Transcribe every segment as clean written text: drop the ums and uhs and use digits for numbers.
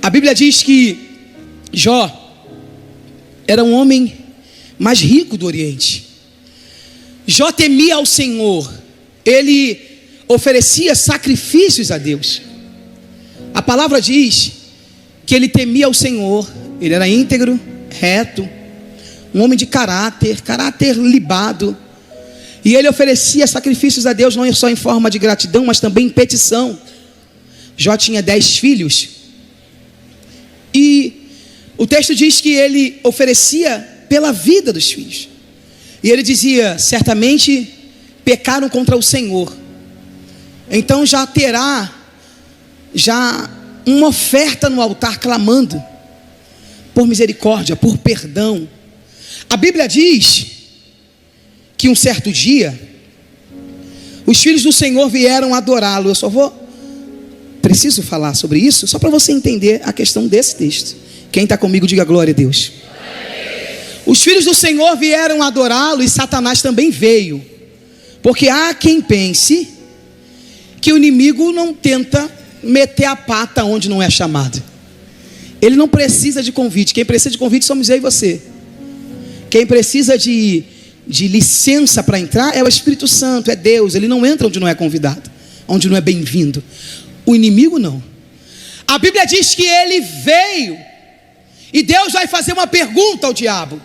A Bíblia diz que Jó era um homem mais rico do Oriente. Jó temia ao Senhor. Ele oferecia sacrifícios a Deus. A palavra diz que ele temia ao Senhor. Ele era íntegro, reto, um homem de caráter libado. E ele oferecia sacrifícios a Deus, não só em forma de gratidão, mas também em petição. Jó tinha 10 filhos. E o texto diz que ele oferecia pela vida dos filhos. E ele dizia: certamente pecaram contra o Senhor. Então já terá uma oferta no altar clamando por misericórdia, por perdão. A Bíblia diz que um certo dia os filhos do Senhor vieram adorá-lo. Preciso falar sobre isso só para você entender a questão desse texto. Quem está comigo, diga glória a Deus. Os filhos do Senhor vieram adorá-lo e Satanás também veio. Porque há quem pense que o inimigo não tenta meter a pata onde não é chamado. Ele não precisa de convite. Quem precisa de convite somos eu e você. Quem precisa de licença para entrar é o Espírito Santo, é Deus. Ele não entra onde não é convidado, onde não é bem-vindo. O inimigo não. A Bíblia diz que ele veio e Deus vai fazer uma pergunta ao diabo.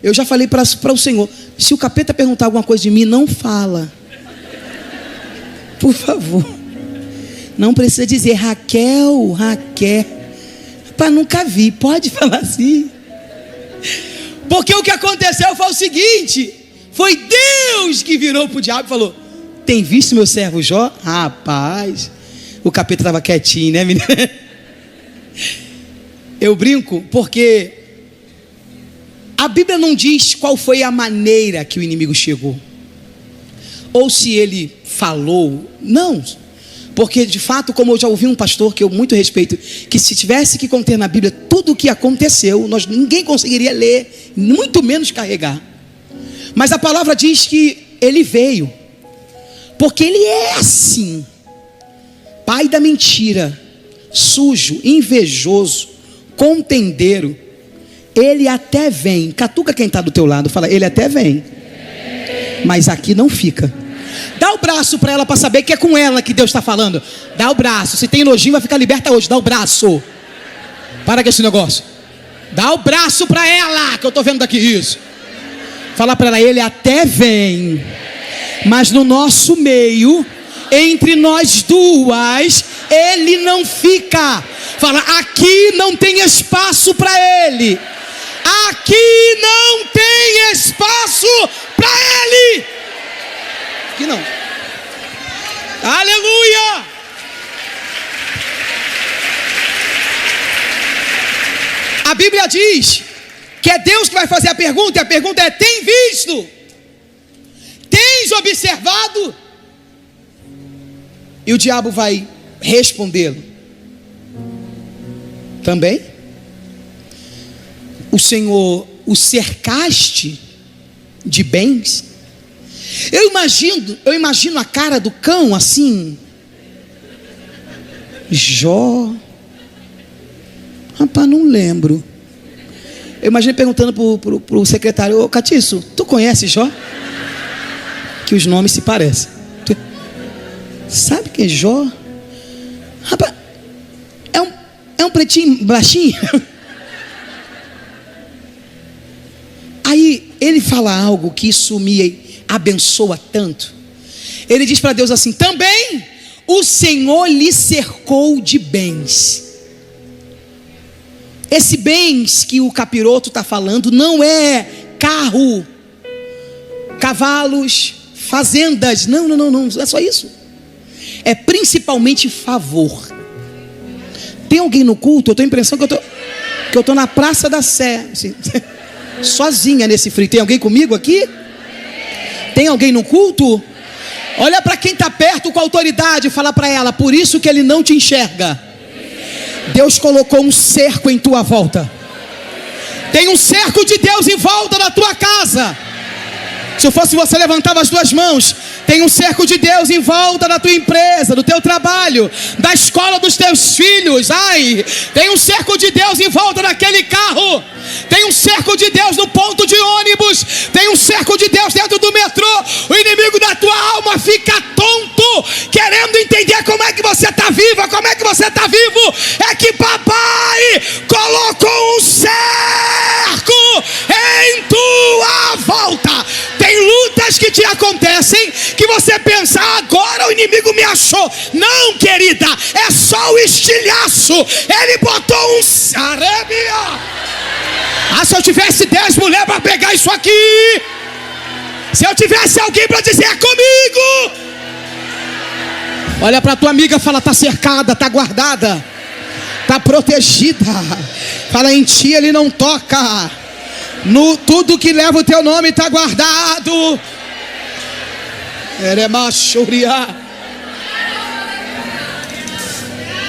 Eu já falei para o Senhor: se o capeta perguntar alguma coisa de mim, não fala, por favor. Não precisa dizer Raquel. Rapaz, nunca vi. Pode falar assim. Porque o que aconteceu foi o seguinte: foi Deus que virou para o diabo e falou: tem visto meu servo Jó? Rapaz, o capeta estava quietinho, né, menina? Eu brinco porque a Bíblia não diz qual foi a maneira que o inimigo chegou, ou se ele falou. Não, porque de fato, como eu já ouvi um pastor que eu muito respeito, que se tivesse que conter na Bíblia tudo o que aconteceu, ninguém conseguiria ler, muito menos carregar. Mas a palavra diz que ele veio, porque ele é assim, pai da mentira, sujo, invejoso, contendeiro. Ele até vem. Catuca quem está do teu lado, fala: ele até vem, mas aqui não fica. Dá o braço para ela, para saber que é com ela que Deus está falando. Dá o braço. Se tem elogio, vai ficar liberta hoje. Dá o braço. Para com esse negócio. Dá o braço para ela, que eu estou vendo daqui isso. Fala para ela: ele até vem, mas no nosso meio, entre nós duas, ele não fica. Fala: aqui não tem espaço para ele. Aqui não tem espaço para ele. Aqui não. Aleluia. A Bíblia diz que é Deus que vai fazer a pergunta. E a pergunta é: tem visto? Tens observado? E o diabo vai respondê-lo também: o Senhor o cercaste de bens? Eu imagino a cara do cão assim. Jó, rapaz, não lembro. Eu imagino perguntando pro secretário: ô Catiço, tu conhece Jó? Que os nomes se parecem. Sabe quem é Jó? Rapaz, é um pretinho baixinho. Aí ele fala algo que isso me abençoa tanto. Ele diz para Deus assim: também o Senhor lhe cercou de bens. Esse bens que o capiroto está falando não é carro, cavalos, fazendas. Não é só isso. É principalmente favor. Tem alguém no culto? Eu tenho a impressão que eu estou na Praça da Sé, assim, sozinha nesse frio. Tem alguém comigo aqui? Tem alguém no culto? Olha para quem está perto com autoridade e fala para ela: por isso que ele não te enxerga. Deus colocou um cerco em tua volta. Tem um cerco de Deus em volta da tua casa. Se eu fosse você, levantava as duas mãos. Tem um cerco de Deus em volta da tua empresa, do teu trabalho, da escola dos teus filhos. Ai, tem um cerco de Deus em volta daquele carro. Tem um cerco de Deus no ponto de ônibus. Tem um cerco de Deus dentro do metrô. O inimigo da tua alma fica tonto, querendo entender como é que você está viva, como é que você está vivo. É que papai colocou um cerco em tua volta. Tem lutas que te acontecem que você pensa, agora o inimigo me achou. Não, querida, é só o estilhaço. Ele botou um arrebia. Se eu tivesse 10 mulheres para pegar isso aqui, se eu tivesse alguém para dizer, é comigo. Olha para tua amiga e fala, está cercada, está guardada, está protegida. Fala, em ti ele não toca. No tudo que leva o teu nome está guardado.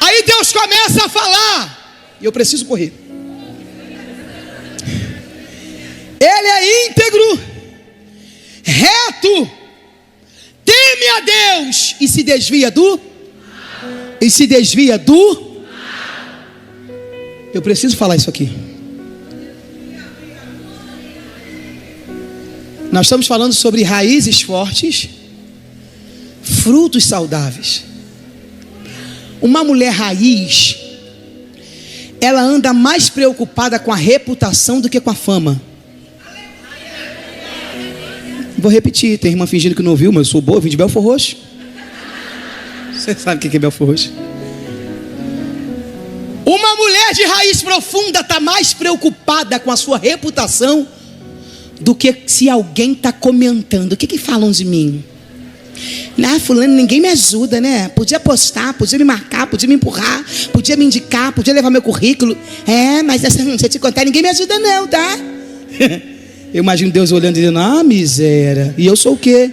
Aí Deus começa a falar, e eu preciso correr. Ele é íntegro, reto, teme a Deus e se desvia do Eu preciso falar isso aqui. Nós estamos falando sobre raízes fortes, frutos saudáveis. Uma mulher raiz, ela anda mais preocupada com a reputação do que com a fama. Vou repetir, tem irmã fingindo que não ouviu, mas eu sou boa, eu vim de Belfor Roxo. Você sabe o que é Belfor Roxo? Uma mulher de raiz profunda está mais preocupada com a sua reputação do que se alguém está comentando. O que falam de mim? Fulano, ninguém me ajuda, né? Podia postar, podia me marcar, podia me empurrar, podia me indicar, podia levar meu currículo. Mas se eu te contar, ninguém me ajuda não, tá? Eu imagino Deus olhando e dizendo, miséria. E eu sou o quê?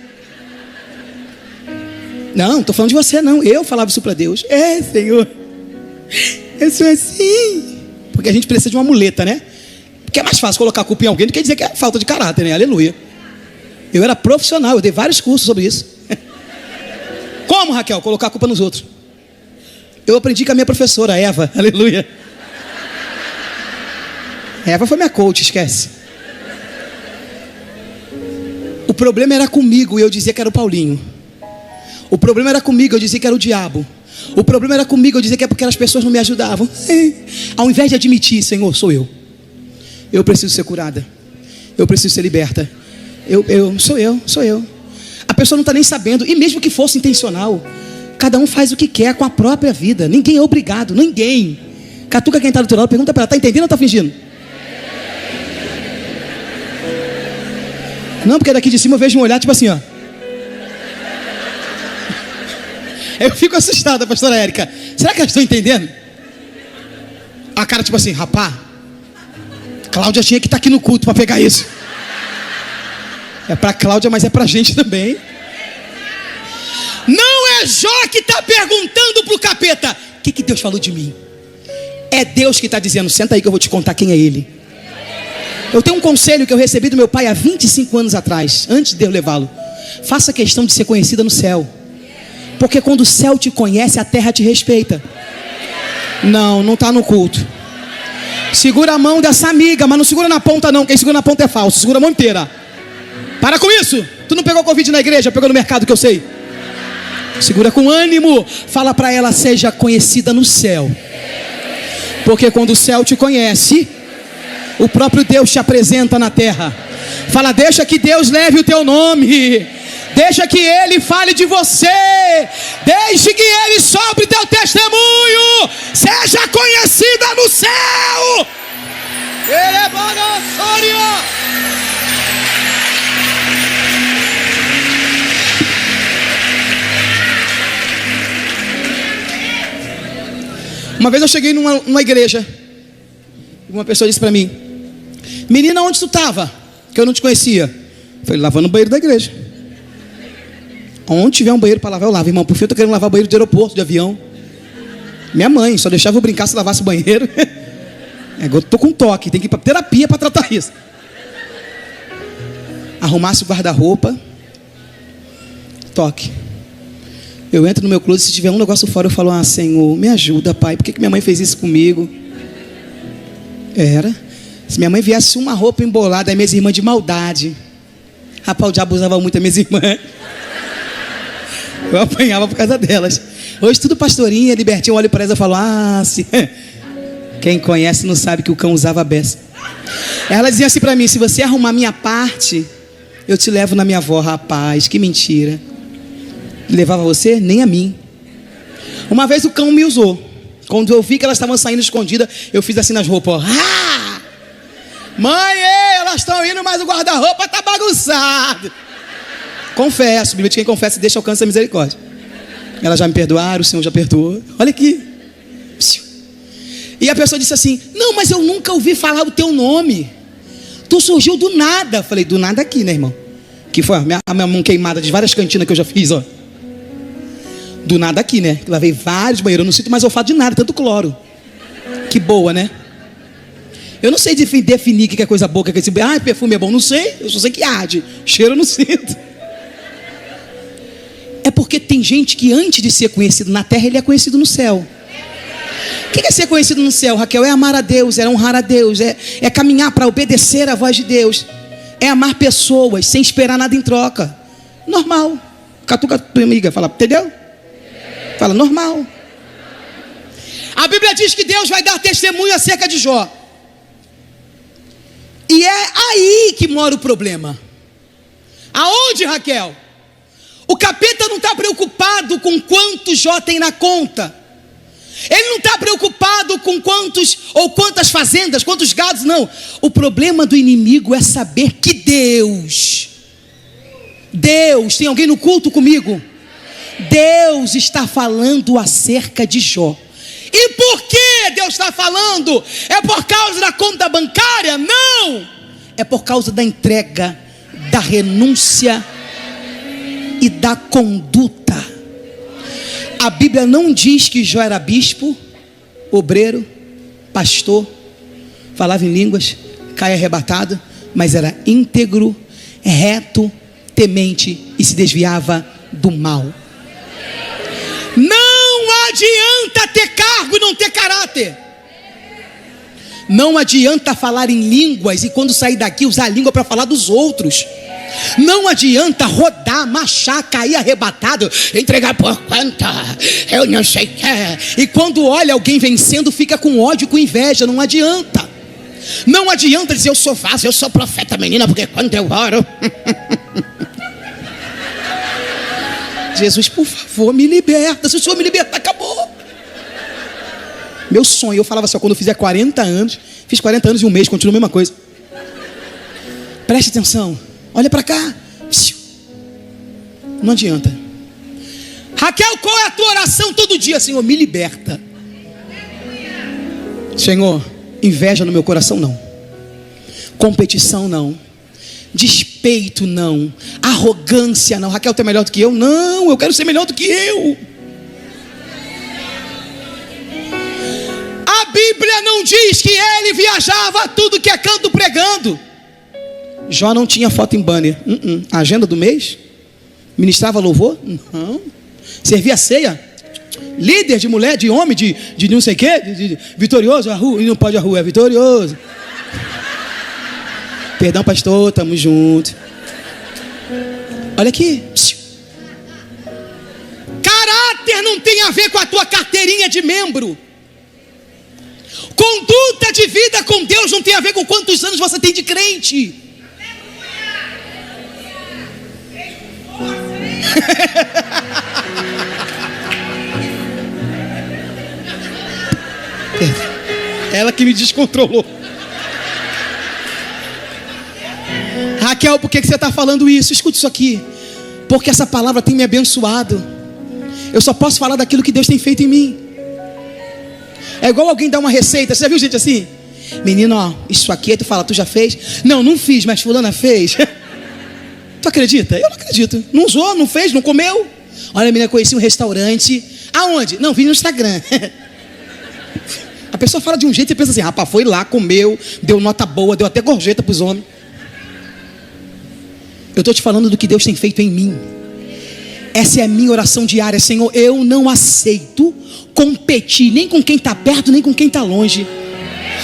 Não estou falando de você não. Eu falava isso para Deus. Senhor, eu sou assim. Porque a gente precisa de uma muleta, né? Porque é mais fácil colocar a culpa em alguém do que dizer que é falta de caráter, né? Aleluia. Eu era profissional, eu dei vários cursos sobre isso. Como, Raquel? Colocar a culpa nos outros. Eu aprendi com a minha professora, Eva. Aleluia. Eva foi minha coach, esquece. O problema era comigo e eu dizia que era o Paulinho. O problema era comigo, eu dizia que era o diabo. O problema era comigo, eu dizia que é porque as pessoas não me ajudavam. Ao invés de admitir, Senhor, sou eu. Eu preciso ser curada. Eu preciso ser liberta. Sou eu. A pessoa não está nem sabendo. E mesmo que fosse intencional, cada um faz o que quer com a própria vida. Ninguém é obrigado, ninguém. Catuca quem está do teu lado, pergunta para ela, está entendendo ou está fingindo? Não, porque daqui de cima eu vejo um olhar tipo assim, ó. Eu fico assustada, pastora Érica. Será que elas estão entendendo? A cara tipo assim, rapá, Cláudia tinha que estar aqui no culto para pegar isso. É para Cláudia, mas é para a gente também. Não é Jó que está perguntando para o capeta, o que Deus falou de mim? É Deus que está dizendo, senta aí que eu vou te contar quem é Ele. Eu tenho um conselho que eu recebi do meu pai há 25 anos atrás, antes de Deus levá-lo. Faça questão de ser conhecida no céu. Porque quando o céu te conhece, a terra te respeita. Não está no culto. Segura a mão dessa amiga, mas não segura na ponta não. Quem segura na ponta é falso, segura a mão inteira. Para com isso. Tu não pegou Covid na igreja, pegou no mercado, que eu sei. Segura com ânimo. Fala para ela, seja conhecida no céu. Porque quando o céu te conhece, o próprio Deus te apresenta na terra. Fala, deixa que Deus leve o teu nome. Deixa que Ele fale de você. Deixe que Ele sopre teu testemunho. Seja conhecida no céu. Ele é bonossório. Uma vez eu cheguei numa igreja. Uma pessoa disse para mim, menina, onde tu estava? Que eu não te conhecia. Eu falei, lavando o banheiro da igreja. Onde tiver um banheiro para lavar, eu lavo. Irmão, por fim eu estou querendo lavar banheiro de aeroporto, de avião. Minha mãe só deixava eu brincar se lavasse o banheiro. Agora eu estou com toque, tem que ir para terapia para tratar isso. Arrumasse o guarda-roupa. toque. Eu entro no meu closet, se tiver um negócio fora, eu falo: ah, Senhor, me ajuda, Pai. Por que minha mãe fez isso comigo? Se minha mãe viesse uma roupa embolada, é minhas irmãs de maldade. Rapaz, o diabo usava muito as minhas irmãs. Eu apanhava por causa delas. Hoje tudo pastorinha, libertinha, eu olho para elas e falo: ah, sim. Quem conhece não sabe que o cão usava a beça. Ela dizia assim para mim: se você arrumar minha parte, eu te levo na minha avó. Rapaz, que mentira. Levava você? Nem a mim. Uma vez o cão me usou. Quando eu vi que elas estavam saindo escondidas, eu fiz assim nas roupas: ah! Mãe, elas estão indo, mas o guarda-roupa está bagunçado. Confesso, Bíblia de quem confessa deixa alcança a misericórdia. Elas já me perdoaram, o Senhor já perdoou. Olha aqui. E a pessoa disse assim: não, mas eu nunca ouvi falar o teu nome. Tu surgiu do nada. Falei: do nada aqui, né, irmão? Que foi a minha mão queimada de várias cantinas que eu já fiz, ó. Do nada aqui, né? Lavei vários banheiros, eu não sinto mais olfato de nada, tanto cloro. Que boa, né? Eu não sei definir o que é coisa boa, o que é esse... ah, perfume é bom, não sei. Eu só sei que arde. Cheiro eu não sinto. É porque tem gente que antes de ser conhecido na terra, ele é conhecido no céu. O que é ser conhecido no céu, Raquel? É amar a Deus, é honrar a Deus, é caminhar para obedecer a voz de Deus, é amar pessoas sem esperar nada em troca. Normal. Catuca tua amiga, fala: entendeu? Fala: normal. A Bíblia diz que Deus vai dar testemunho acerca de Jó. E é aí que mora o problema. Aonde, Raquel? O capeta não está preocupado com quantos Jó tem na conta. Ele não está preocupado com quantos ou quantas fazendas, quantos gados, não. O problema do inimigo é saber que Deus, tem alguém no culto comigo? Deus está falando acerca de Jó. E por que Deus está falando? É por causa da conta bancária? Não! É por causa da entrega, da renúncia e da conduta. A Bíblia não diz que Jó era bispo, obreiro, pastor, falava em línguas, caia arrebatado, mas era íntegro, reto, temente e se desviava do mal. Não adianta ter cargo e não ter caráter. Não adianta falar em línguas e quando sair daqui usar a língua para falar dos outros. Não adianta rodar, marchar, cair arrebatado, entregar por conta, eu não sei o que. E quando olha alguém vencendo, fica com ódio, com inveja. Não adianta. Não adianta dizer: eu sou fácil, eu sou profeta, menina, porque quando eu oro... Jesus, por favor, me liberta. Se o Senhor me libertar, acabou. Meu sonho, eu falava assim: quando eu fizer 40 anos, fiz 40 anos e um mês, continua a mesma coisa. Preste atenção, olha para cá. Não adianta. Raquel, qual é a tua oração todo dia? Senhor, me liberta. Senhor, inveja no meu coração não, competição não, despeito não, arrogância não. Raquel, tu é melhor do que eu? Não, eu quero ser melhor do que eu. A Bíblia não diz que ele viajava tudo que é canto pregando. Jó não tinha foto em banner. Agenda do mês? Ministrava louvor? Não. Servia ceia? Líder de mulher, de homem, de não sei o que, vitorioso, a rua, e não pode a rua, é vitorioso. Perdão, pastor, estamos juntos. Olha aqui. Caráter não tem a ver com a tua carteirinha de membro. Conduta de vida com Deus não tem a ver com quantos anos você tem de crente. Ela que me descontrolou. Raquel, por que você está falando isso? Escuta isso aqui. Porque essa palavra tem me abençoado. Eu só posso falar daquilo que Deus tem feito em mim. É igual alguém dar uma receita. Você já viu gente assim? Menino, ó, isso aqui, aí tu fala: tu já fez? Não, não fiz, mas fulana fez. Tu acredita? Eu não acredito. Não usou, não fez, não comeu. Olha, menina, conheci um restaurante. Aonde? Não, vi no Instagram. A pessoa fala de um jeito e você pensa assim: rapaz, foi lá, comeu, deu nota boa, deu até gorjeta para os homens. Eu estou te falando do que Deus tem feito em mim. Essa é a minha oração diária. Senhor, eu não aceito competir nem com quem está perto, nem com quem está longe.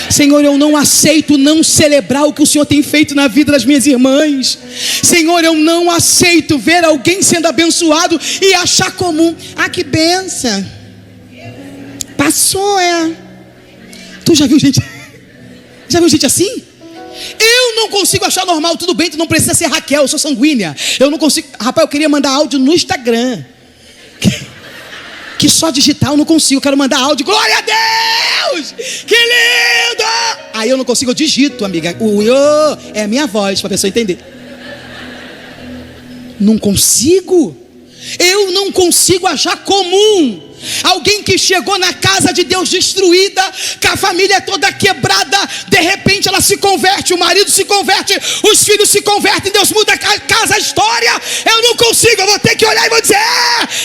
Senhor, eu não aceito não celebrar o que o Senhor tem feito na vida das minhas irmãs. Senhor, eu não aceito ver alguém sendo abençoado e achar comum. Ah, que benção. Passou, Tu já viu gente assim? Eu não consigo achar normal. Tudo bem, tu não precisa ser Raquel, eu sou sanguínea. Eu não consigo. Rapaz, eu queria mandar áudio no Instagram. Que só digital eu não consigo. Eu quero mandar áudio. Glória a Deus! Que lindo! Aí eu não consigo, eu digito, amiga. É a minha voz, para a pessoa entender. Não consigo. Eu não consigo achar comum alguém que chegou na casa de Deus destruída, com a família toda quebrada, de repente ela se converte, o marido se converte, os filhos se convertem, Deus muda a casa, a história. Eu não consigo, eu vou ter que olhar e vou dizer: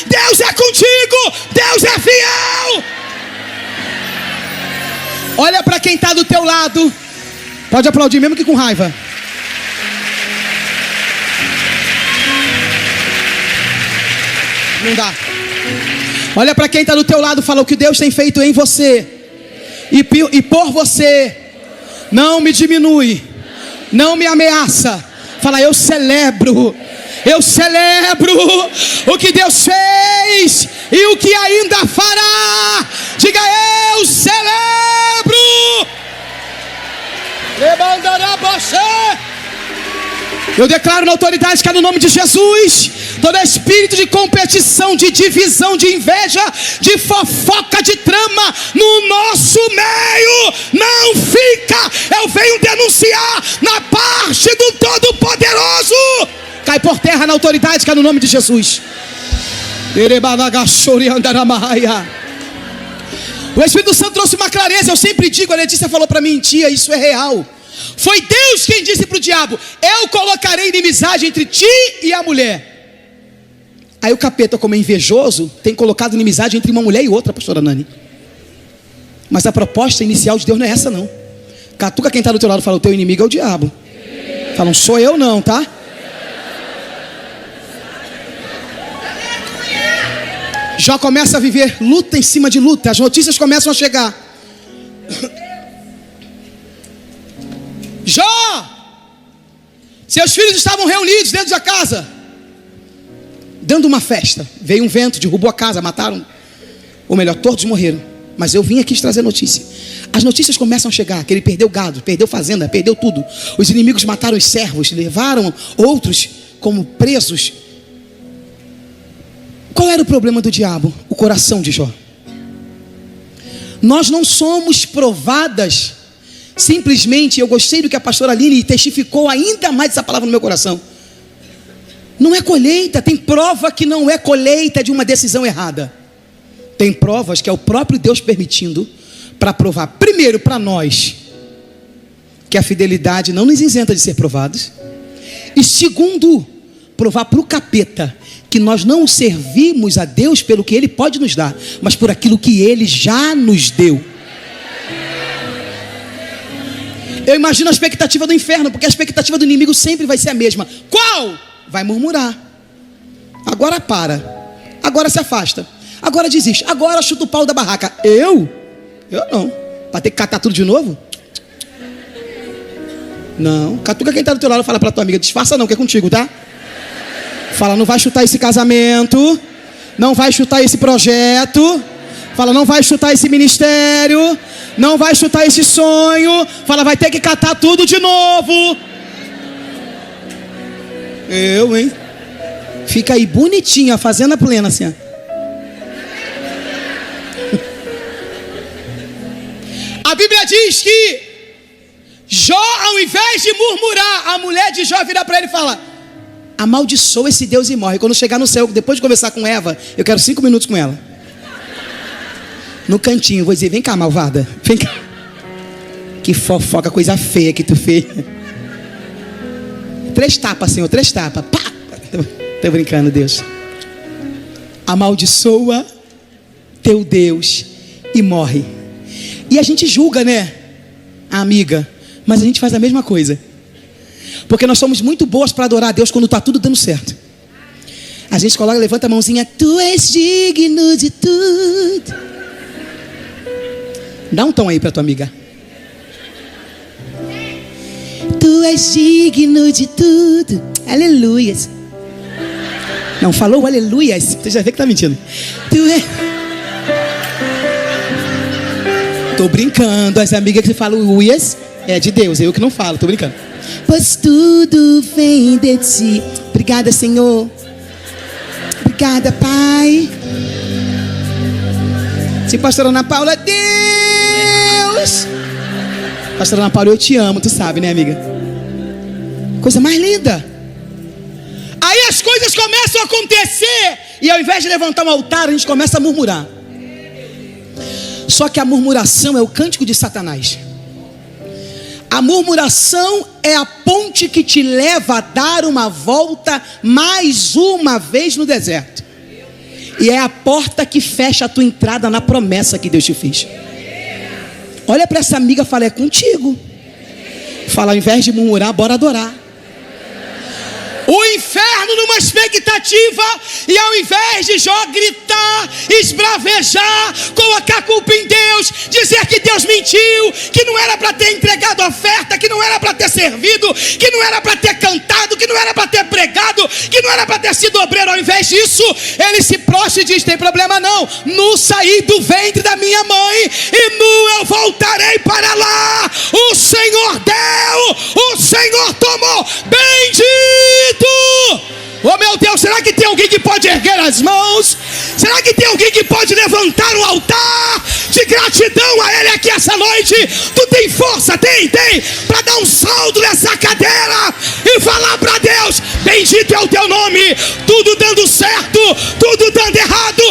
Deus é contigo, Deus é fiel. Olha para quem está do teu lado, pode aplaudir mesmo que com raiva. Não dá. Olha para quem está do teu lado, fala: o que Deus tem feito em você e por você não me diminui, não me ameaça. Fala: eu celebro o que Deus fez e o que ainda fará. Diga: eu celebro. Eu declaro na autoridade que é no nome de Jesus, todo espírito de competição, de divisão, de inveja, de fofoca, de trama no nosso meio não fica. Eu venho denunciar na parte do Todo-Poderoso. Cai por terra na autoridade que é no nome de Jesus. O Espírito Santo trouxe uma clareza. Eu sempre digo, a Letícia falou para mim: tia, isso é real. Foi Deus quem disse para o diabo: eu colocarei inimizade entre ti e a mulher. Aí o capeta, como é invejoso, tem colocado inimizade entre uma mulher e outra, pastora Nani. Mas a proposta inicial de Deus não é essa, não. Catuca quem está do teu lado, fala: o teu inimigo é o diabo. Fala: não sou eu não, tá? Já começa a viver luta em cima de luta. As notícias começam a chegar. Jó, seus filhos estavam reunidos dentro da casa, dando uma festa. Veio um vento, derrubou a casa, mataram. Ou melhor, todos morreram. Mas eu vim aqui te trazer notícia. As notícias começam a chegar, que ele perdeu gado, perdeu fazenda, perdeu tudo. Os inimigos mataram os servos, levaram outros como presos. Qual era o problema do diabo? O coração de Jó. Nós não somos provadas simplesmente. Eu gostei do que a pastora Aline testificou ainda mais essa palavra no meu coração. Não é colheita. Tem prova que não é colheita de uma decisão errada. Tem provas que é o próprio Deus permitindo para provar, primeiro, para nós, que a fidelidade não nos isenta de ser provados. E segundo, provar para o capeta que nós não servimos a Deus pelo que Ele pode nos dar, mas por aquilo que Ele já nos deu. Eu imagino a expectativa do inferno, porque a expectativa do inimigo sempre vai ser a mesma. Qual? Vai murmurar. Agora para. Agora se afasta. Agora desiste. Agora chuta o pau da barraca. Eu não. Para ter que catar tudo de novo? Não. Catuca quem está do teu lado, fala para tua amiga: disfarça não, que é contigo, tá? Fala: não vai chutar esse casamento, não vai chutar esse projeto. Fala: não vai chutar esse ministério, não vai chutar esse sonho. Fala: vai ter que catar tudo de novo. Hein? Fica aí bonitinha, fazendo a plena assim, ó. A Bíblia diz que Jó, ao invés de murmurar, a mulher de Jó vira para ele e fala: amaldiçoa esse Deus e morre. Quando chegar no céu, depois de conversar com Eva, eu quero 5 minutos com ela. No cantinho, vou dizer: vem cá, malvada, vem cá. Que fofoca, coisa feia que tu fez. 3 tapas, Senhor, 3 tapas. Pá! Tô brincando, Deus. Amaldiçoa teu Deus e morre. E a gente julga, né, amiga? Mas a gente faz a mesma coisa. Porque nós somos muito boas para adorar a Deus quando está tudo dando certo. A gente coloca, levanta a mãozinha. Tu és digno de tudo. Dá um tom aí para tua amiga. Tu és digno de tudo. Aleluias. Não, falou aleluias. Você já vê que tá mentindo. Tu é... Tô brincando. As amigas que falam uias é de Deus. Eu que não falo, tô brincando. Pois tudo vem de ti. Obrigada, Senhor. Obrigada, Pai. Sim, pastora Ana Paula. Deus. Pastora Ana Paula, eu te amo. Tu sabe, né, amiga? Coisa mais linda. Aí as coisas começam a acontecer. E ao invés de levantar um altar, a gente começa a murmurar. Só que a murmuração é o cântico de Satanás. A murmuração é a ponte que te leva a dar uma volta mais uma vez no deserto. E é a porta que fecha a tua entrada na promessa que Deus te fez. Olha para essa amiga e fala, é contigo. Fala, ao invés de murmurar, bora adorar. O inferno numa expectativa, e ao invés de Jó gritar, esbravejar, colocar a culpa em Deus, dizer que Deus mentiu, que não era para ter entregado a oferta, que não era para ter servido, que não era para ter cantado, que não era para ter pregado, que não era para ter sido obreiro. Ao invés disso, ele se prostra e diz, tem problema não, nu saí do ventre da minha mãe, e nu eu voltarei para lá. O Senhor deu, o Senhor tomou. Bendito. Oh meu Deus, será que tem alguém que pode erguer as mãos? Será que tem alguém que pode levantar um altar de gratidão a Ele aqui essa noite? Tu tem força, tem, para dar um salto nessa cadeira e falar para Deus, bendito é o teu nome. Tudo dando certo, tudo dando errado,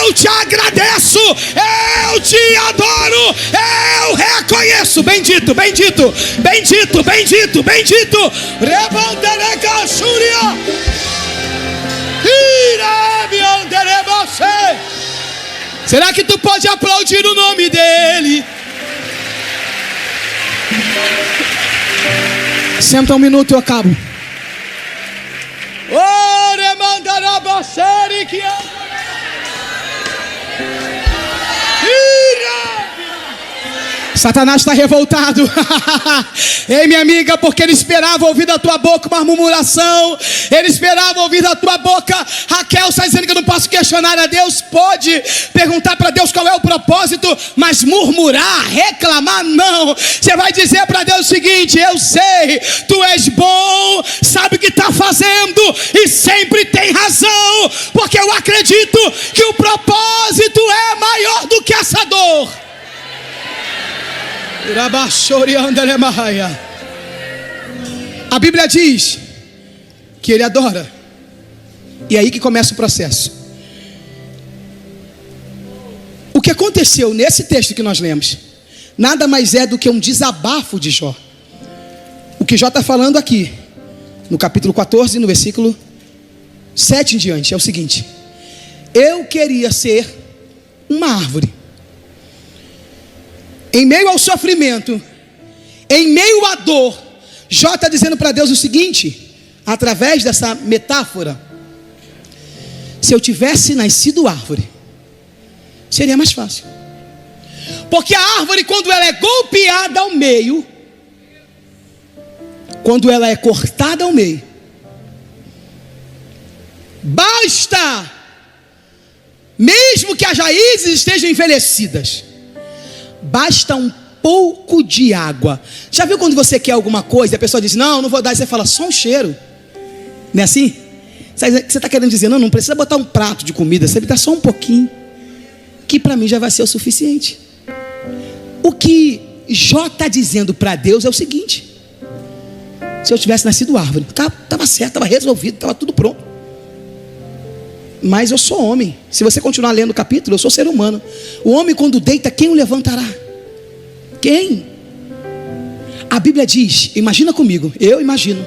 eu te agradeço, eu te adoro, eu reconheço. Bendito, bendito, bendito, bendito, bendito. Será que tu pode aplaudir o nome dele? Senta um minuto, eu acabo. Satanás está revoltado. Ei, minha amiga, porque ele esperava ouvir da tua boca uma murmuração. Ele esperava ouvir da tua boca. Raquel está dizendo que eu não posso questionar a Deus. Pode perguntar para Deus qual é o propósito, mas murmurar, reclamar, não. Você vai dizer para Deus o seguinte: eu sei, tu és bom, sabe o que está fazendo e sempre tem razão, porque eu acredito que o propósito é maior do que essa dor. A Bíblia diz que ele adora. E é aí que começa o processo. O que aconteceu nesse texto que nós lemos nada mais é do que um desabafo de Jó. O que Jó está falando aqui no capítulo 14, no versículo 7 em diante, é o seguinte: eu queria ser uma árvore. Em meio ao sofrimento, em meio à dor, Jó está dizendo para Deus o seguinte, através dessa metáfora: se eu tivesse nascido árvore, seria mais fácil. Porque a árvore, quando ela é golpeada ao meio, quando ela é cortada ao meio, basta, mesmo que as raízes estejam envelhecidas, basta um pouco de água. Já viu quando você quer alguma coisa e a pessoa diz, não vou dar, e você fala, só um cheiro? Não é assim? Você está querendo dizer, não precisa botar um prato de comida, você me dá só um pouquinho, que para mim já vai ser o suficiente. O que Jó está dizendo para Deus é o seguinte: se eu tivesse nascido árvore, estava certo, estava resolvido, estava tudo pronto. Mas eu sou homem. Se você continuar lendo o capítulo, eu sou ser humano. O homem, quando deita, quem o levantará? Quem? A Bíblia diz, imagina comigo, eu imagino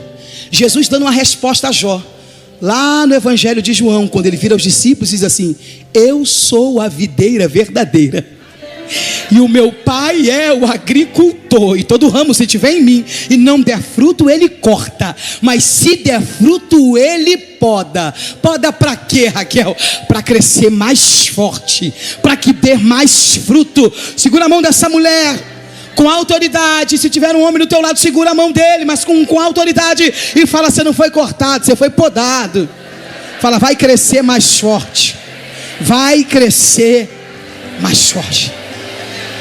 Jesus dando uma resposta a Jó, lá no Evangelho de João, quando ele vira aos discípulos e diz assim: eu sou a videira verdadeira. E o meu pai é o agricultor. E todo ramo, se tiver em mim e não der fruto, ele corta. Mas se der fruto, ele poda. Poda para quê, Raquel? Para crescer mais forte, para que dê mais fruto. Segura a mão dessa mulher com autoridade. Se tiver um homem do teu lado, segura a mão dele, mas com autoridade, e fala: você não foi cortado, você foi podado. Fala: vai crescer mais forte. Vai crescer mais forte.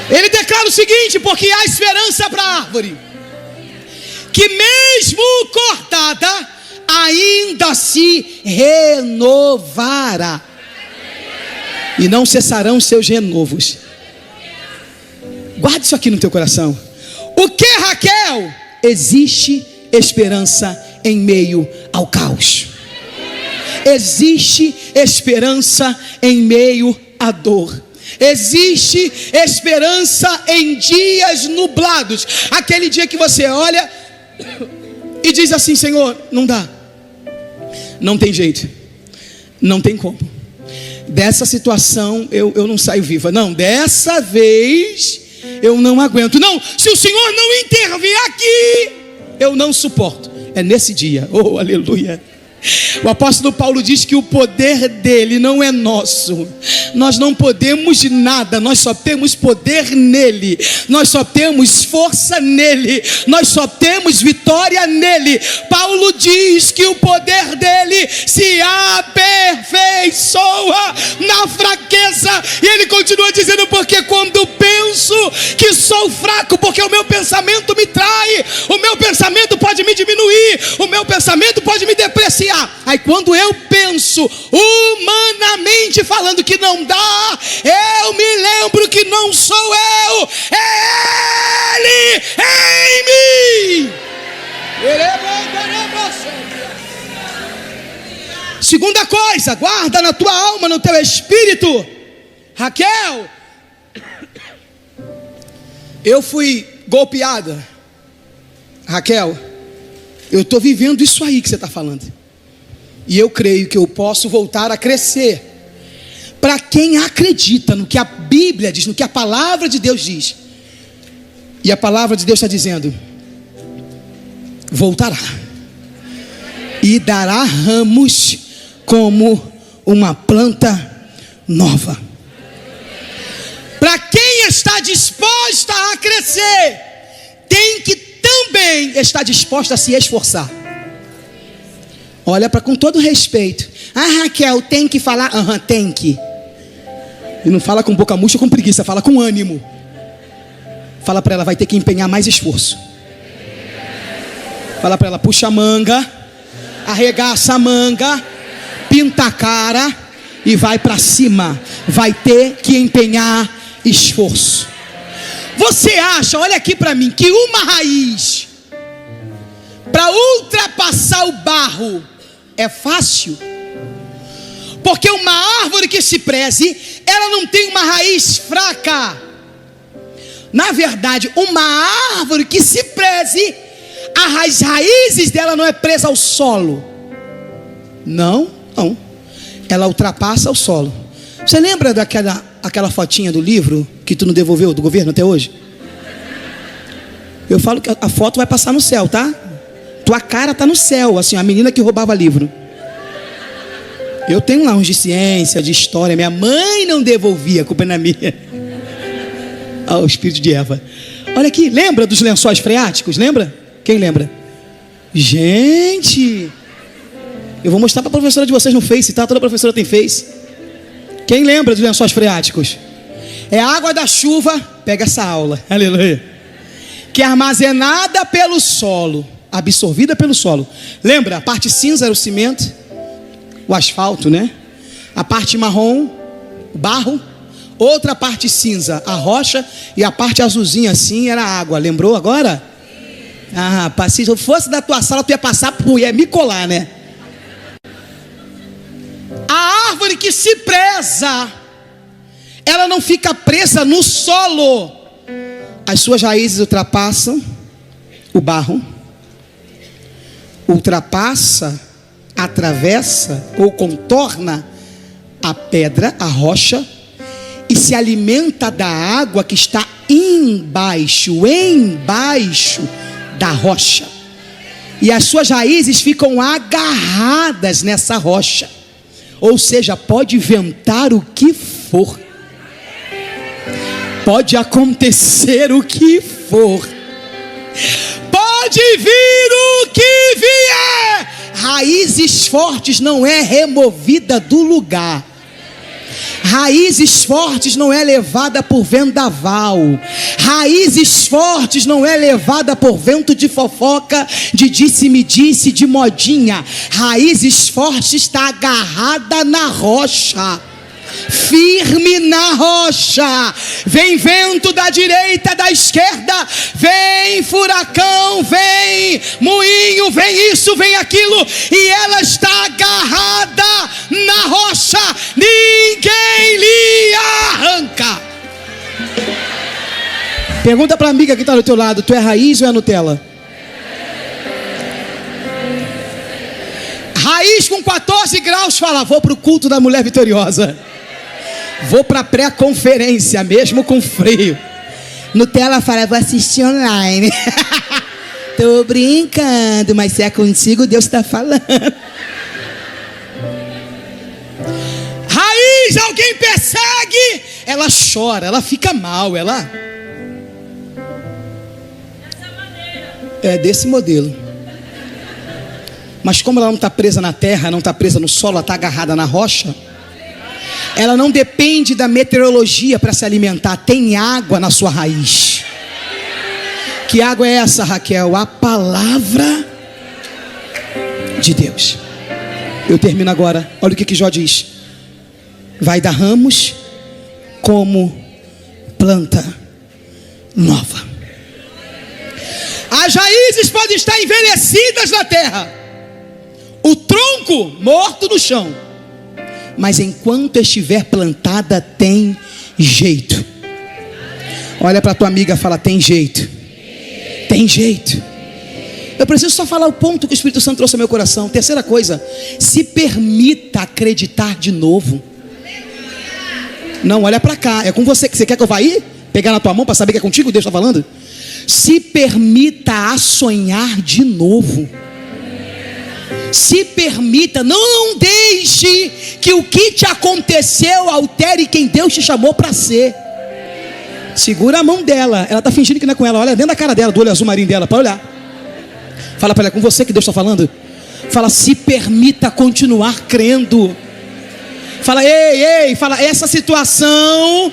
Ele declara o seguinte: porque há esperança para a árvore, que mesmo cortada, ainda se renovará, e não cessarão seus renovos. Guarde isso aqui no teu coração. O que, Raquel? Existe esperança em meio ao caos. Existe esperança em meio à dor. Existe esperança em dias nublados. Aquele dia que você olha e diz assim: Senhor, não dá, não tem jeito, não tem como. Dessa situação eu não saio viva. Não, dessa vez eu não aguento. Não, se o Senhor não intervir aqui, eu não suporto. É nesse dia, oh aleluia. O apóstolo Paulo diz que o poder dele não é nosso. Nós não podemos nada, nós só temos poder nele. Nós só temos força nele. Nós só temos vitória nele. Paulo diz que o poder dele se aperfeiçoa na fraqueza. E ele continua dizendo: porque quando penso que sou fraco, porque o meu pensamento me trai, o meu pensamento pode me diminuir, o meu pensamento pode me depreciar. Aí quando eu penso humanamente falando que não dá, eu me lembro que não sou eu, é Ele em mim. Segunda coisa, guarda na tua alma, no teu espírito. Raquel, eu fui golpeada. Raquel, eu estou vivendo isso aí que você está falando. E eu creio que eu posso voltar a crescer. Para quem acredita no que a Bíblia diz, no que a palavra de Deus diz. E a palavra de Deus está dizendo: voltará e dará ramos como uma planta nova. Para quem está disposta a crescer, tem que também estar disposta a se esforçar. Olha para com todo respeito. Ah, Raquel, tem que falar. Tem que. E não fala com boca murcha ou com preguiça, fala com ânimo. Fala para ela: vai ter que empenhar mais esforço. Fala para ela: puxa a manga, arregaça a manga, pinta a cara e vai para cima. Vai ter que empenhar esforço. Você acha, olha aqui para mim, que uma raiz para ultrapassar o barro é fácil? Porque uma árvore que se preze, ela não tem uma raiz fraca. Na verdade, uma árvore que se preze, as raízes dela não é presa ao solo. Não. Ela ultrapassa o solo. Você lembra daquela fotinha do livro que tu não devolveu do governo até hoje? Eu falo que a foto vai passar no céu, tá? Tua cara tá no céu, assim, a menina que roubava livro. Eu tenho lá uns de ciência, de história. Minha mãe não devolvia, a culpa não é minha. O espírito de Eva. Olha aqui, lembra dos lençóis freáticos? Lembra? Quem lembra? Gente, eu vou mostrar para a professora de vocês no Face, tá? Toda professora tem Face. Quem lembra dos lençóis freáticos? É a água da chuva, pega essa aula, aleluia, que é armazenada pelo solo, absorvida pelo solo. Lembra? A parte cinza era o cimento, o asfalto, né? A parte marrom, o barro. Outra parte cinza, a rocha. E a parte azulzinha assim era a água. Lembrou agora? Ah, rapaz, se eu fosse da tua sala, tu ia passar por, ia me colar, né? A árvore que se preza, ela não fica presa no solo. As suas raízes ultrapassam o barro, ultrapassa, atravessa ou contorna a pedra, a rocha, e se alimenta da água que está embaixo da rocha. E as suas raízes ficam agarradas nessa rocha. Ou seja, pode ventar o que for, pode acontecer o que for, pode vir o que vier, raízes fortes não é removida do lugar. Raízes fortes não é levada por vendaval. Raízes fortes não é levada por vento de fofoca, de disse-me-disse, de modinha. Raízes fortes está agarrada na rocha, firme na rocha. Vem vento da direita, da esquerda, vem furacão, vem moinho, vem isso, vem aquilo, e ela está agarrada na rocha, ninguém lhe arranca. Pergunta para a amiga que está do teu lado: tu é raiz ou é Nutella? Raiz com 14 graus fala: vou para o culto da mulher vitoriosa, vou para a pré-conferência, mesmo com frio. Nutella fala: vou assistir online. Tô brincando, mas se é contigo, Deus está falando. Raiz, alguém persegue, ela chora, ela fica mal, ela é desse modelo. Mas como ela não está presa na terra, não está presa no solo, ela está agarrada na rocha, ela não depende da meteorologia para se alimentar. Tem água na sua raiz. Que água é essa, Raquel? A palavra de Deus. Eu termino agora. Olha o que Jó diz: vai dar ramos como planta nova. As raízes podem estar envelhecidas na terra, o tronco morto no chão, mas enquanto estiver plantada, tem jeito. Olha para tua amiga e fala: tem jeito. Tem jeito. Eu preciso só falar o ponto que o Espírito Santo trouxe ao meu coração. Terceira coisa: se permita acreditar de novo. Não, olha para cá, é com você. Que você quer que eu vá aí? Pegar na tua mão para saber que é contigo Deus está falando? Se permita a sonhar de novo. Se permita, não deixe que o que te aconteceu altere quem Deus te chamou para ser. Segura a mão dela, ela está fingindo que não é com ela. Olha dentro da cara dela, do olho azul marinho dela, para olhar. Fala para ela: é com você que Deus está falando. Fala: se permita continuar crendo. Fala: ei, fala: essa situação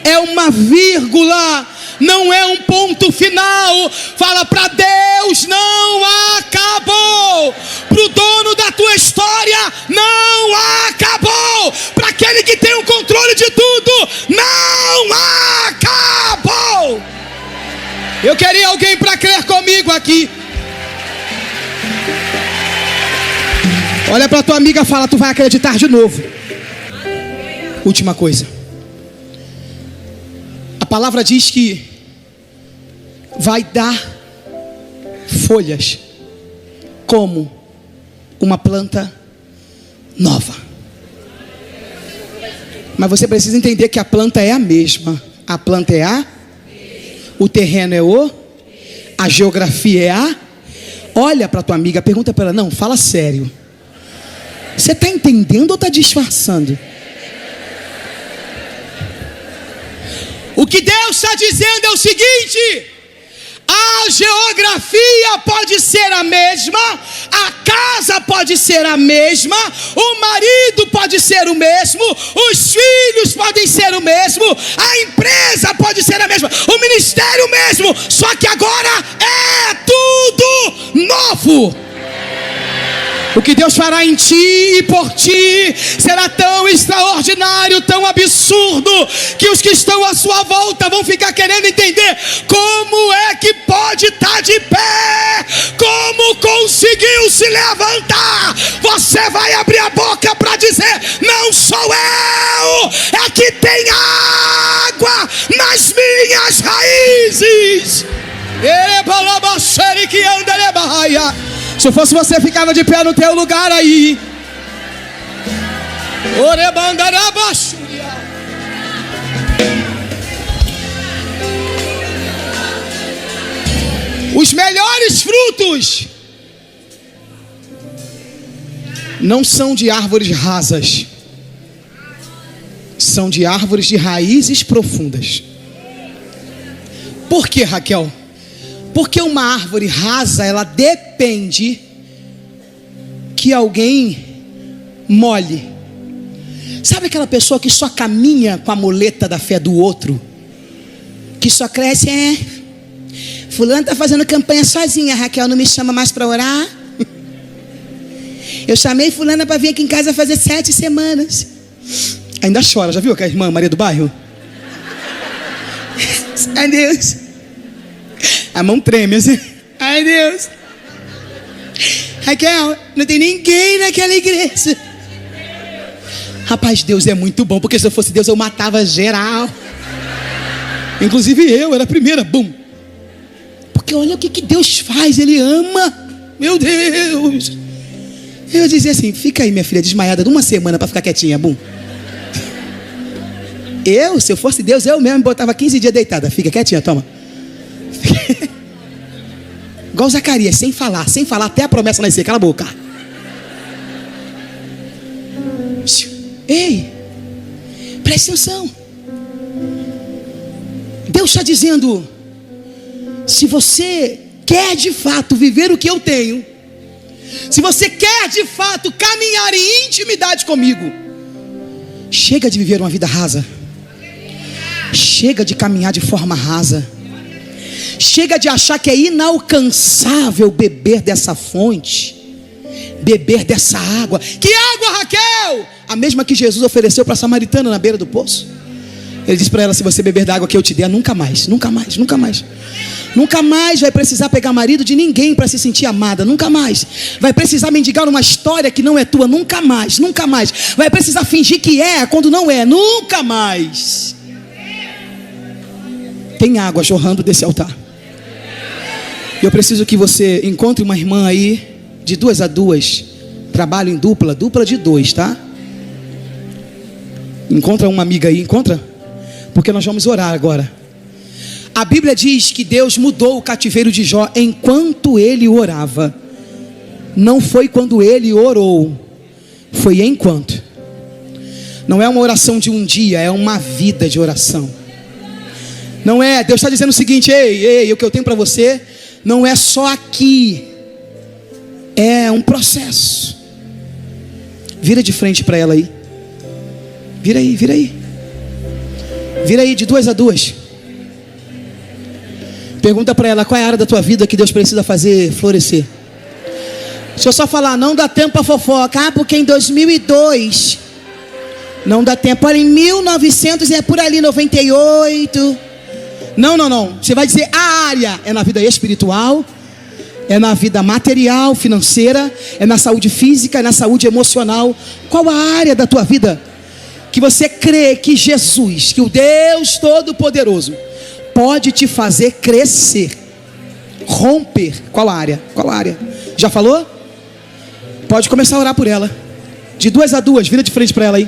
é uma vírgula, não é um ponto final. Fala para Deus: não acabou. Para o dono da tua história, não acabou. Para aquele que tem o controle de tudo, não acabou. Eu queria alguém para crer comigo aqui. Olha para tua amiga e fala: tu vai acreditar de novo. Última coisa. A palavra diz que vai dar folhas como uma planta nova. Mas você precisa entender que a planta é a mesma. A planta é o terreno é a geografia é Olha para tua amiga, pergunta para ela: não, fala sério. Você está entendendo ou está disfarçando? O que Deus está dizendo é o seguinte: a geografia pode ser a mesma, a casa pode ser a mesma, o marido pode ser o mesmo, os filhos podem ser o mesmo, a empresa pode ser a mesma, o ministério mesmo, só que agora é tudo novo. O que Deus fará em ti e por ti será tão extraordinário, tão absurdo, que os que estão à sua volta vão ficar querendo entender como é que pode estar de pé, como conseguiu se levantar. Você vai abrir a boca para dizer: não sou eu, é que tem água nas minhas raízes. Se eu fosse você, ficava de pé no teu lugar aí. melhores frutos não são de árvores rasas, são de árvores de raízes profundas. Por que, Raquel? Porque uma árvore rasa, ela depende que alguém molhe. Sabe aquela pessoa que só caminha com a muleta da fé do outro? Que só cresce, fulano está fazendo campanha sozinha, a Raquel não me chama mais para orar. Eu chamei fulana para vir aqui em casa fazer 7 semanas. Ainda chora, já viu aquela irmã Maria do Bairro? Ai Deus. A mão treme assim. Ai Deus. Raquel, não tem ninguém naquela igreja. Rapaz, Deus é muito bom, porque se eu fosse Deus eu matava geral. Inclusive eu, era a primeira, bum. Porque olha o que Deus faz, Ele ama. Meu Deus. Eu dizia assim, fica aí minha filha desmaiada de uma semana para ficar quietinha, bum. Se eu fosse Deus, eu mesmo botava 15 dias deitada. Fica quietinha, toma. Igual Zacarias, sem falar até a promessa nascer, cala a boca. Ei, preste atenção. Deus está dizendo, se você quer de fato viver o que eu tenho, se você quer de fato caminhar em intimidade comigo, chega de viver uma vida rasa. Chega de caminhar de forma rasa. Chega de achar que é inalcançável beber dessa fonte, beber dessa água. Que água, Raquel? A mesma que Jesus ofereceu para a samaritana na beira do poço. Ele disse para ela, se você beber da água que eu te der, nunca mais, nunca mais, nunca mais. Nunca mais vai precisar pegar marido de ninguém para se sentir amada. Nunca mais. Vai precisar mendigar uma história que não é tua. Nunca mais, nunca mais. Vai precisar fingir que é quando não é. Nunca mais. Tem água jorrando desse altar. Eu preciso que você encontre uma irmã aí, de 2 a 2. Trabalho em dupla de 2, tá? Encontra uma amiga aí, encontra? Porque nós vamos orar agora. A Bíblia diz que Deus mudou o cativeiro de Jó enquanto ele orava. Não foi quando ele orou, foi enquanto. Não é uma oração de um dia, é uma vida de oração. Não é, Deus está dizendo o seguinte, ei, o que eu tenho para você não é só aqui, é um processo. Vira de frente para ela aí. Vira aí. Vira aí de 2 a 2. Pergunta para ela, qual é a área da tua vida que Deus precisa fazer florescer? Deixa eu só falar, não dá tempo para fofoca. Porque em 2002 não dá tempo. Olha, em 1900 é por ali, 98. Não. Você vai dizer a área. É na vida espiritual, é na vida material, financeira, é na saúde física, é na saúde emocional. Qual a área da tua vida que você crê que Jesus, que o Deus Todo-Poderoso, pode te fazer crescer, romper? Qual área? Já falou? Pode começar a orar por ela. De 2 a 2, vira de frente para ela aí.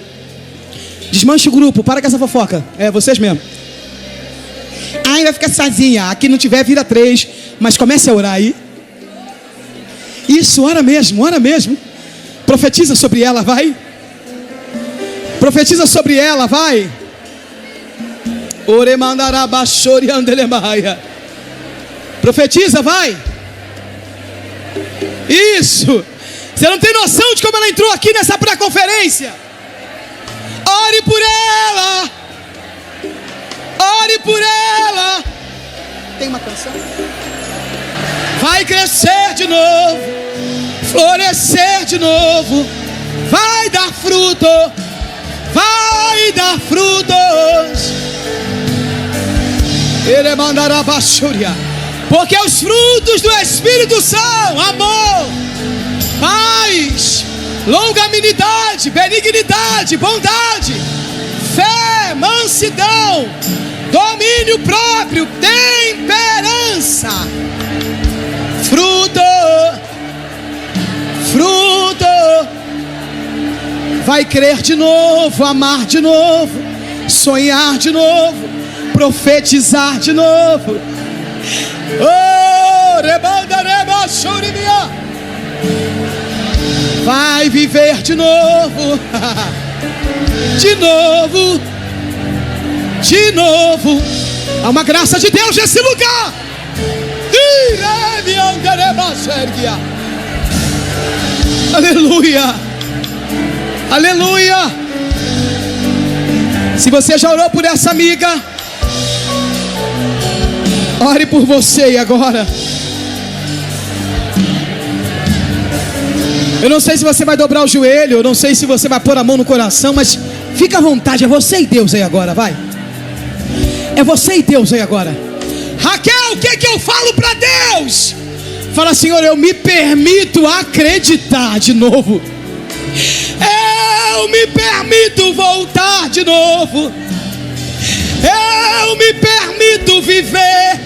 Desmanche o grupo, para com essa fofoca. É vocês mesmo. Ai, vai ficar sozinha. Aqui não tiver, vira 3. Mas comece a orar aí. Isso, ora mesmo. Profetiza sobre ela, vai. Profetiza sobre ela, vai. Profetiza, vai. Isso. Você não tem noção de como ela entrou aqui nessa pré-conferência. Ore por ela. Ore por ela. Tem uma canção? Vai crescer de novo, florescer de novo. Vai dar fruto. Vai dar frutos. Ele mandará baixúria. Porque os frutos do Espírito são amor, paz, longanimidade, benignidade, bondade, fé, mansidão, domínio próprio, temperança. Fruto. Vai crer de novo, amar de novo, sonhar de novo, profetizar de novo. Oh, Vai viver de novo. De novo. De novo. Há uma graça de Deus nesse lugar. Aleluia. Aleluia. Se você já orou por essa amiga, ore por você agora. Eu não sei se você vai dobrar o joelho, eu não sei se você vai pôr a mão no coração, mas fica à vontade, é você e Deus aí agora, vai. É você e Deus aí agora. Raquel, o que eu falo para Deus? Fala, Senhor, eu me permito acreditar de novo. Eu me permito voltar de novo. Eu me permito viver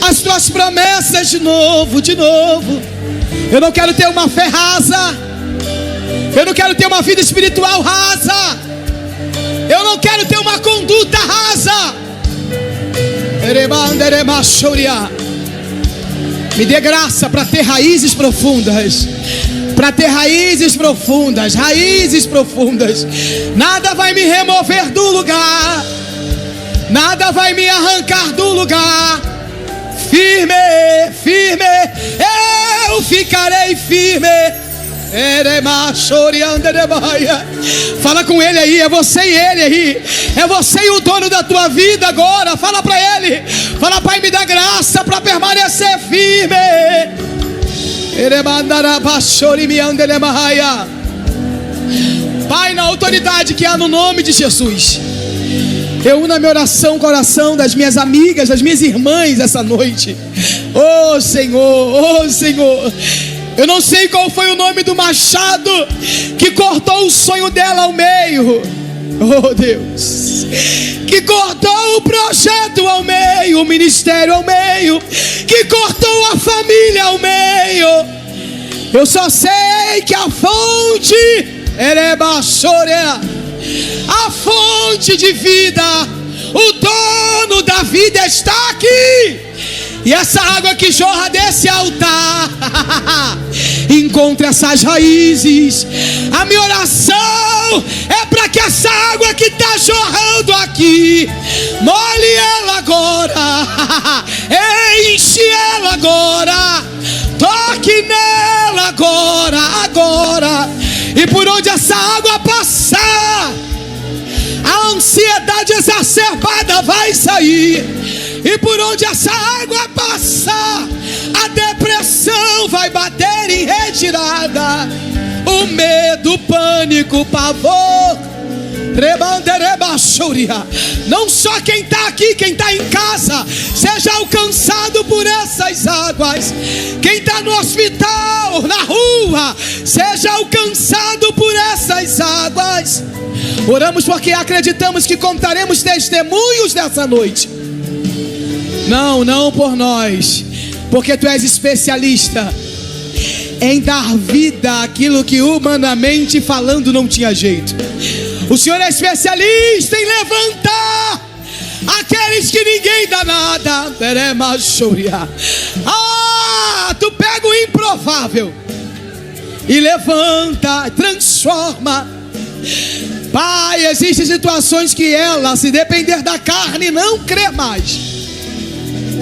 as tuas promessas de novo, de novo. Eu não quero ter uma fé rasa. Eu não quero ter uma vida espiritual rasa. Eu não quero ter uma conduta rasa. Me dê graça para ter raízes profundas. Para ter raízes profundas. Raízes profundas. Nada vai me remover do lugar. Nada vai me arrancar do lugar. Firme, firme. Eu ficarei firme. Fala com ele aí, é você e ele aí. É você e o dono da tua vida agora. Fala para ele. Fala, Pai, me dá graça para permanecer firme. Pai, na autoridade que há no nome de Jesus, eu uno a minha oração com a oração das minhas amigas, das minhas irmãs essa noite. Oh Senhor, oh Senhor. Eu não sei qual foi o nome do machado que cortou o sonho dela ao meio. Oh Deus, que cortou o projeto ao meio, o ministério ao meio, que cortou a família ao meio. Eu só sei que a fonte, a fonte de vida, o dono da vida está aqui. E essa água que jorra desse altar encontra essas raízes. A minha oração é para que essa água que está jorrando aqui molhe ela agora, enche ela agora, toque nela agora, agora. E por onde essa água passar, a ansiedade exacerbada vai sair. E por onde essa água passar, a depressão vai bater em retirada. O medo, o pânico, o pavor. Não só quem está aqui, quem está em casa, seja alcançado por essas águas. Quem está no hospital, na rua, seja alcançado por essas águas. Oramos porque acreditamos que contaremos testemunhos dessa noite. Não por nós, porque tu és especialista em dar vida àquilo que humanamente falando não tinha jeito. O Senhor é especialista em levantar aqueles que ninguém dá nada. Tu pega o improvável e levanta, transforma. Pai, existem situações que ela, se depender da carne, não crê mais.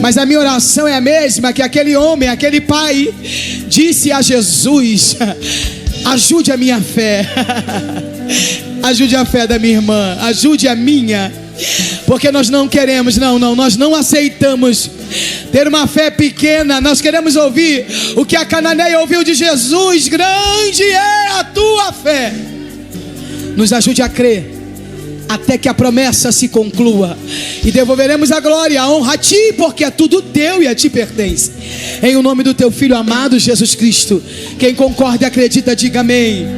Mas a minha oração é a mesma que aquele homem, aquele pai disse a Jesus: ajude a minha fé. Ajude a fé da minha irmã, ajude a minha. Porque nós não queremos, nós não aceitamos ter uma fé pequena. Nós queremos ouvir o que a cananeia ouviu de Jesus: grande é a tua fé. Nos ajude a crer até que a promessa se conclua, e devolveremos a glória e a honra a ti, porque é tudo teu e a ti pertence. Em o nome do teu Filho amado Jesus Cristo. Quem concorda e acredita, diga amém.